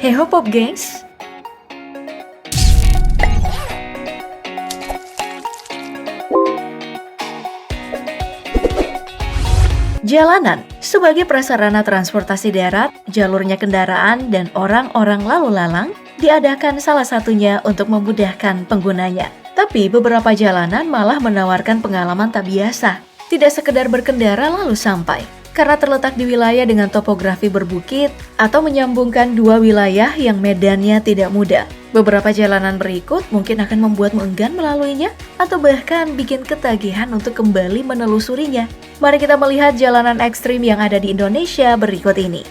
Hey ho Pop Gengs! Jalanan sebagai prasarana transportasi darat, jalurnya kendaraan dan orang-orang lalu lalang diadakan salah satunya untuk memudahkan penggunanya. Tapi beberapa jalanan malah menawarkan pengalaman tak biasa. Tidak sekedar berkendara lalu sampai, karena terletak di wilayah dengan topografi berbukit atau menyambungkan dua wilayah yang medannya tidak mudah. Beberapa jalanan berikut mungkin akan membuatmu enggan melaluinya atau bahkan bikin ketagihan untuk kembali menelusurinya. Mari kita melihat jalanan ekstrim yang ada di Indonesia berikut ini.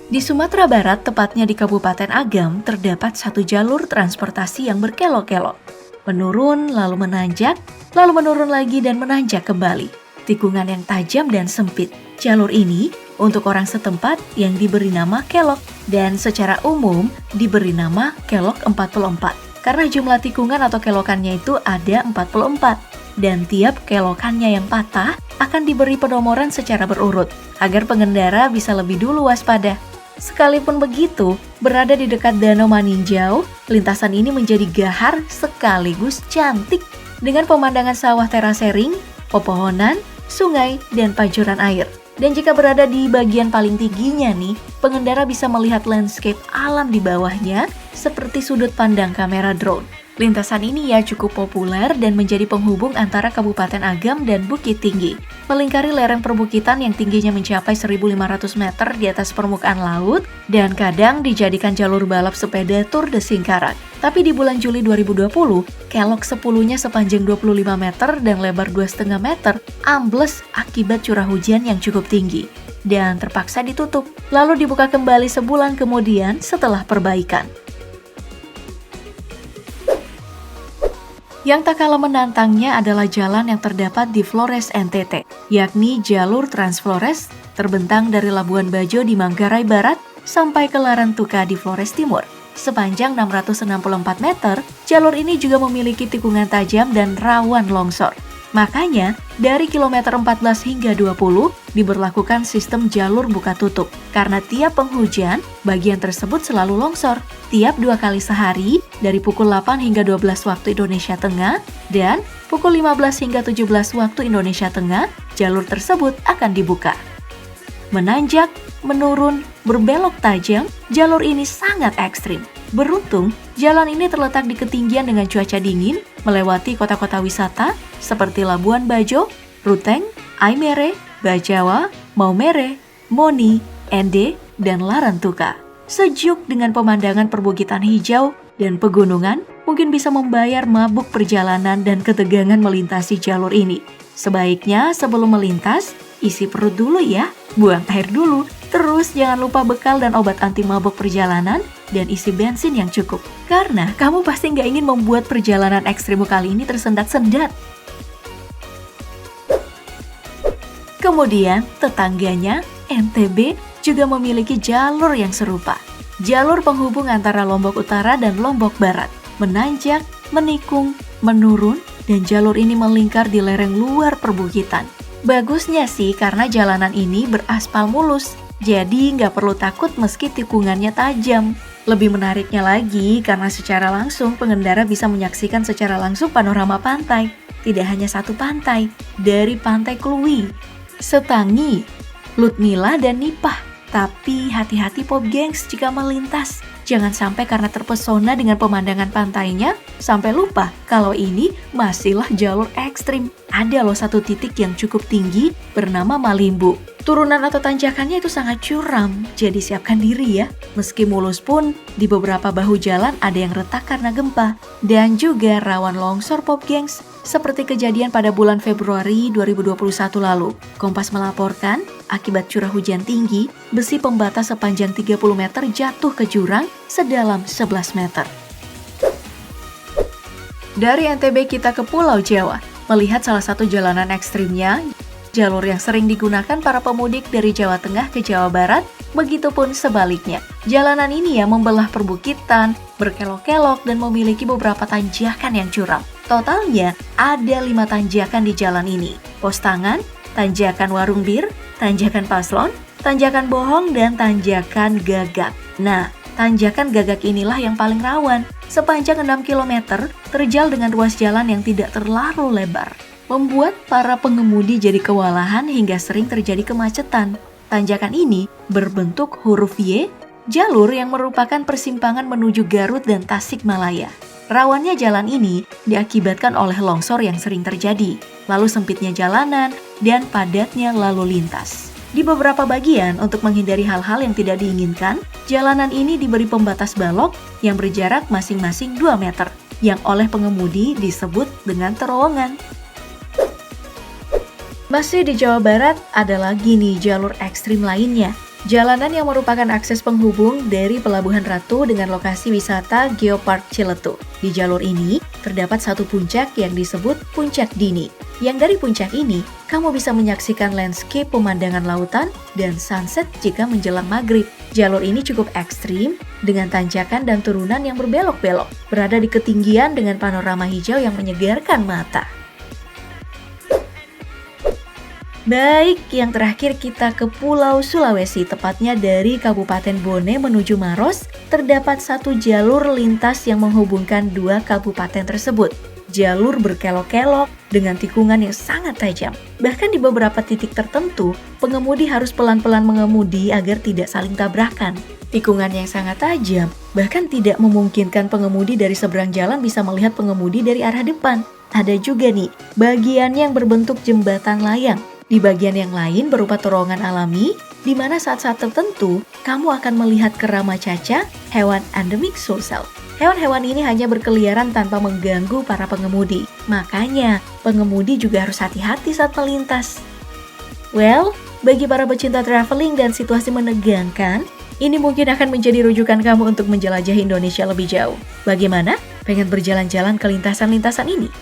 Di Sumatera Barat, tepatnya di Kabupaten Agam, terdapat satu jalur transportasi yang berkelok-kelok. Menurun, lalu menanjak, lalu menurun lagi dan menanjak kembali. Tikungan yang tajam dan sempit. Jalur ini untuk orang setempat yang diberi nama kelok dan secara umum diberi nama kelok 44 karena jumlah tikungan atau kelokannya itu ada 44 dan tiap kelokannya yang patah akan diberi penomoran secara berurut agar pengendara bisa lebih dulu waspada. Sekalipun begitu, berada di dekat Danau Maninjau, lintasan ini menjadi gahar sekaligus cantik dengan pemandangan sawah terasering, pepohonan, sungai, dan pancuran air. Dan jika berada di bagian paling tingginya nih, pengendara bisa melihat landscape alam di bawahnya seperti sudut pandang kamera drone. Lintasan ini ya cukup populer dan menjadi penghubung antara Kabupaten Agam dan Bukit Tinggi. Melingkari lereng perbukitan yang tingginya mencapai 1.500 meter di atas permukaan laut dan kadang dijadikan jalur balap sepeda Tour de Singkarak. Tapi di bulan Juli 2020, kelok 10-nya sepanjang 25 meter dan lebar 2,5 meter ambles akibat curah hujan yang cukup tinggi dan terpaksa ditutup. Lalu dibuka kembali sebulan kemudian setelah perbaikan. Yang tak kalah menantangnya adalah jalan yang terdapat di Flores NTT, yakni jalur Trans Flores, terbentang dari Labuan Bajo di Manggarai Barat sampai ke Larantuka di Flores Timur. Sepanjang 664 meter, jalur ini juga memiliki tikungan tajam dan rawan longsor. Makanya, dari kilometer 14 hingga 20 diberlakukan sistem jalur buka tutup. Karena tiap penghujan, bagian tersebut selalu longsor. Tiap 2 kali sehari, dari pukul 8 hingga 12 waktu Indonesia Tengah, dan pukul 15 hingga 17 waktu Indonesia Tengah, jalur tersebut akan dibuka. Menanjak, menurun, berbelok tajam, jalur ini sangat ekstrim. Beruntung, jalan ini terletak di ketinggian dengan cuaca dingin, melewati kota-kota wisata seperti Labuan Bajo, Ruteng, Aimere, Bajawa, Maumere, Moni, Ende, dan Larantuka. Sejuk dengan pemandangan perbukitan hijau dan pegunungan mungkin bisa membayar mabuk perjalanan dan ketegangan melintasi jalur ini. Sebaiknya sebelum melintas, isi perut dulu ya, buang air dulu, terus jangan lupa bekal dan obat anti mabuk perjalanan dan isi bensin yang cukup. Karena kamu pasti nggak ingin membuat perjalanan ekstrimmu kali ini tersendat-sendat. Kemudian tetangganya, NTB, juga memiliki jalur yang serupa. Jalur penghubung antara Lombok Utara dan Lombok Barat. Menanjak, menikung, menurun, dan jalur ini melingkar di lereng luar perbukitan. Bagusnya sih karena jalanan ini beraspal mulus, jadi nggak perlu takut meski tikungannya tajam. Lebih menariknya lagi karena secara langsung pengendara bisa menyaksikan secara langsung panorama pantai. Tidak hanya satu pantai, dari Pantai Kluwi, Setangi, Lutmila, dan Nipah. Tapi hati-hati Pop Gengs jika melintas. Jangan sampai karena terpesona dengan pemandangan pantainya, sampai lupa kalau ini masihlah jalur ekstrim. Ada loh satu titik yang cukup tinggi bernama Malimbu. Turunan atau tanjakannya itu sangat curam, jadi siapkan diri ya. Meski mulus pun, di beberapa bahu jalan ada yang retak karena gempa. Dan juga rawan longsor Pop Gengs, seperti kejadian pada bulan Februari 2021 lalu. Kompas melaporkan, akibat curah hujan tinggi, besi pembatas sepanjang 30 meter jatuh ke jurang sedalam 11 meter. Dari NTB kita ke Pulau Jawa, melihat salah satu jalanan ekstrimnya, jalur yang sering digunakan para pemudik dari Jawa Tengah ke Jawa Barat, begitupun sebaliknya. Jalanan ini ya membelah perbukitan, berkelok-kelok, dan memiliki beberapa tanjakan yang curam. Totalnya ada 5 tanjakan di jalan ini. Postangan, Tanjakan Warung Bir, Tanjakan Paslon, tanjakan bohong dan tanjakan gagak. Nah, tanjakan gagak inilah yang paling rawan. Sepanjang 6 km, terjal dengan ruas jalan yang tidak terlalu lebar, membuat para pengemudi jadi kewalahan hingga sering terjadi kemacetan. Tanjakan ini berbentuk huruf Y, jalur yang merupakan persimpangan menuju Garut dan Tasikmalaya. Rawannya jalan ini diakibatkan oleh longsor yang sering terjadi, lalu sempitnya jalanan, dan padatnya lalu lintas. Di beberapa bagian, untuk menghindari hal-hal yang tidak diinginkan, jalanan ini diberi pembatas balok yang berjarak masing-masing 2 meter, yang oleh pengemudi disebut dengan terowongan. Masih di Jawa Barat, ada lagi nih jalur ekstrim lainnya. Jalanan yang merupakan akses penghubung dari Pelabuhan Ratu dengan lokasi wisata Geopark Ciletu. Di jalur ini, terdapat satu puncak yang disebut Puncak Dini. Yang dari puncak ini, kamu bisa menyaksikan landscape pemandangan lautan dan sunset jika menjelang maghrib. Jalur ini cukup ekstrim, dengan tanjakan dan turunan yang berbelok-belok. Berada di ketinggian dengan panorama hijau yang menyegarkan mata. Baik, yang terakhir kita ke Pulau Sulawesi, tepatnya dari Kabupaten Bone menuju Maros, terdapat satu jalur lintas yang menghubungkan dua kabupaten tersebut. Jalur berkelok-kelok dengan tikungan yang sangat tajam. Bahkan di beberapa titik tertentu, pengemudi harus pelan-pelan mengemudi agar tidak saling tabrakan. Tikungan yang sangat tajam, bahkan tidak memungkinkan pengemudi dari seberang jalan bisa melihat pengemudi dari arah depan. Ada juga nih, bagian yang berbentuk jembatan layang. Di bagian yang lain berupa terowongan alami, di mana saat-saat tertentu kamu akan melihat kerama caca, hewan endemik Sulsel. Hewan-hewan ini hanya berkeliaran tanpa mengganggu para pengemudi. Makanya, pengemudi juga harus hati-hati saat melintas. Well, bagi para pecinta traveling dan situasi menegangkan, ini mungkin akan menjadi rujukan kamu untuk menjelajahi Indonesia lebih jauh. Bagaimana? Pengen berjalan-jalan ke lintasan-lintasan ini?